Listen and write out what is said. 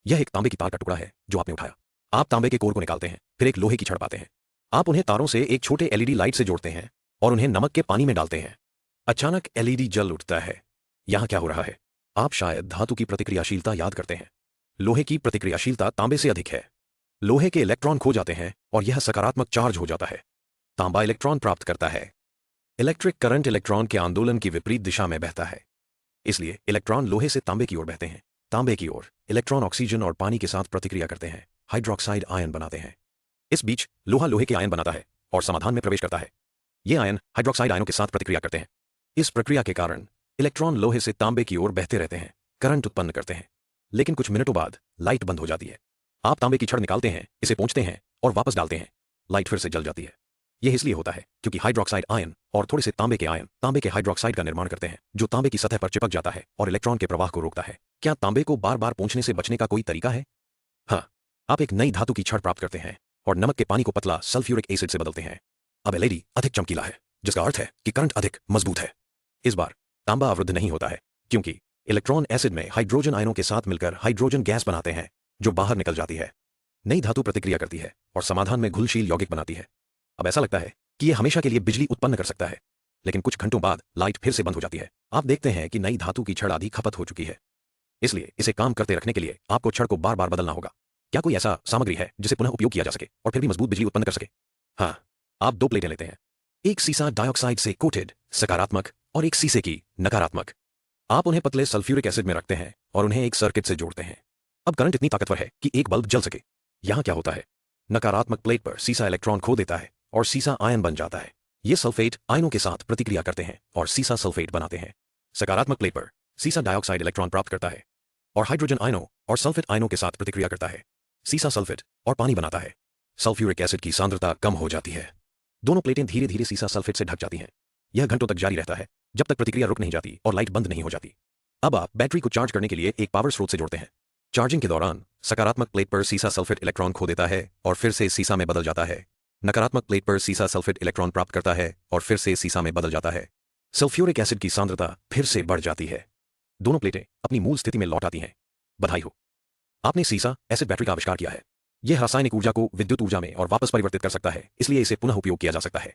यह एक तांबे की तार का टुकड़ा है जो आपने उठाया। आप तांबे के कोर को निकालते हैं, फिर एक लोहे की छड़ पाते हैं। आप उन्हें तारों से एक छोटे एलईडी लाइट से जोड़ते हैं और उन्हें नमक के पानी में डालते हैं। अचानक एलईडी जल उठता है। यहां क्या हो रहा है? आप शायद धातु की प्रतिक्रियाशीलता याद करते हैं। लोहे की प्रतिक्रियाशीलता तांबे से अधिक है। लोहे के इलेक्ट्रॉन खो जाते हैं और यह सकारात्मक चार्ज हो जाता है। तांबा इलेक्ट्रॉन प्राप्त करता है। इलेक्ट्रिक करंट इलेक्ट्रॉन के आंदोलन की विपरीत दिशा में बहता है, इसलिए इलेक्ट्रॉन लोहे से तांबे की ओर बहते हैं। तांबे की ओर इलेक्ट्रॉन ऑक्सीजन और पानी के साथ प्रतिक्रिया करते हैं, हाइड्रोक्साइड आयन बनाते हैं। इस बीच लोहा लोहे के आयन बनाता है और समाधान में प्रवेश करता है। ये आयन हाइड्रोक्साइड आयनों के साथ प्रतिक्रिया करते हैं। इस प्रक्रिया के कारण इलेक्ट्रॉन लोहे से तांबे की ओर बहते रहते हैं, करंट उत्पन्न करते हैं। लेकिन कुछ मिनटों बाद लाइट बंद हो जाती है। आप तांबे की छड़ निकालते हैं, इसे पोंछते हैं और वापस डालते हैं। लाइट फिर से जल जाती है। यह इसलिए होता है क्योंकि हाइड्रोक्साइड आयन और थोड़े से तांबे के आयन तांबे के हाइड्रोक्साइड का निर्माण करते हैं, जो तांबे की सतह पर चिपक जाता है और इलेक्ट्रॉन के प्रवाह को रोकता है। क्या तांबे को बार बार पोंछने से बचने का कोई तरीका है? हाँ, आप एक नई धातु की छड़ प्राप्त करते हैं और नमक के पानी को पतला सल्फ्यूरिक एसिड से बदलते हैं। अब एलईडी अधिक चमकीला है, जिसका अर्थ है कि करंट अधिक मजबूत है। इस बार तांबा अवरुद्ध नहीं होता है, क्योंकि इलेक्ट्रॉन एसिड में हाइड्रोजन आयनों के साथ मिलकर हाइड्रोजन गैस बनाते हैं, जो बाहर निकल जाती है। नई धातु प्रतिक्रिया करती है और समाधान में घुलनशील यौगिक बनाती है। अब ऐसा लगता है कि यह हमेशा के लिए बिजली उत्पन्न कर सकता है, लेकिन कुछ घंटों बाद लाइट फिर से बंद हो जाती है। आप देखते हैं कि नई धातु की छड़ आधी खपत हो चुकी है, इसलिए इसे काम करते रखने के लिए आपको छड़ को बार बार बदलना होगा। क्या कोई ऐसा सामग्री है जिसे पुनः उपयोग किया जा सके और फिर भी मजबूत बिजली उत्पन्न कर सके? हाँ, आप दो प्लेटें लेते हैं, एक सीसा डाइऑक्साइड से कोटेड सकारात्मक और एक सीसे की नकारात्मक। आप उन्हें पतले सल्फ्यूरिक एसिड में रखते हैं और उन्हें एक सर्किट से जोड़ते हैं। अब करंट इतनी ताकतवर है कि एक बल्ब जल सके। यहां क्या होता है? नकारात्मक प्लेट पर सीसा इलेक्ट्रॉन खो देता है और सीसा आयन बन जाता है। ये सल्फेट आयनों के साथ प्रतिक्रिया करते हैं और सीसा सल्फेट बनाते हैं। सकारात्मक प्लेट पर सीसा डाइऑक्साइड इलेक्ट्रॉन प्राप्त करता है और हाइड्रोजन आयनों और सल्फेट आयनों के साथ प्रतिक्रिया करता है। सीसा सल्फेट और पानी बनाता है। सल्फ्यूरिक एसिड की सांद्रता कम हो जाती है। दोनों प्लेटें धीरे धीरे सीसा सल्फेट से ढक जाती हैं। यह घंटों तक जारी रहता है, जब तक प्रतिक्रिया रुक नहीं जाती और लाइट बंद नहीं हो जाती। अब आप बैटरी को चार्ज करने के लिए एक पावर स्रोत से जोड़ते हैं। चार्जिंग के दौरान सकारात्मक प्लेट पर सीसा सल्फेट इलेक्ट्रॉन खो देता है और फिर से सीसा में बदल जाता है। नकारात्मक प्लेट पर सीसा सल्फेट इलेक्ट्रॉन प्राप्त करता है और फिर से सीसा में बदल जाता है। सल्फ्यूरिक एसिड की सांद्रता फिर से बढ़ जाती है। दोनों प्लेटें अपनी मूल स्थिति में लौट आती हैं। बधाई हो, आपने सीसा एसिड बैटरी का आविष्कार किया है। यह रासायनिक ऊर्जा को विद्युत ऊर्जा में और वापस परिवर्तित कर सकता है, इसलिए इसे पुनः उपयोग किया जा सकता है।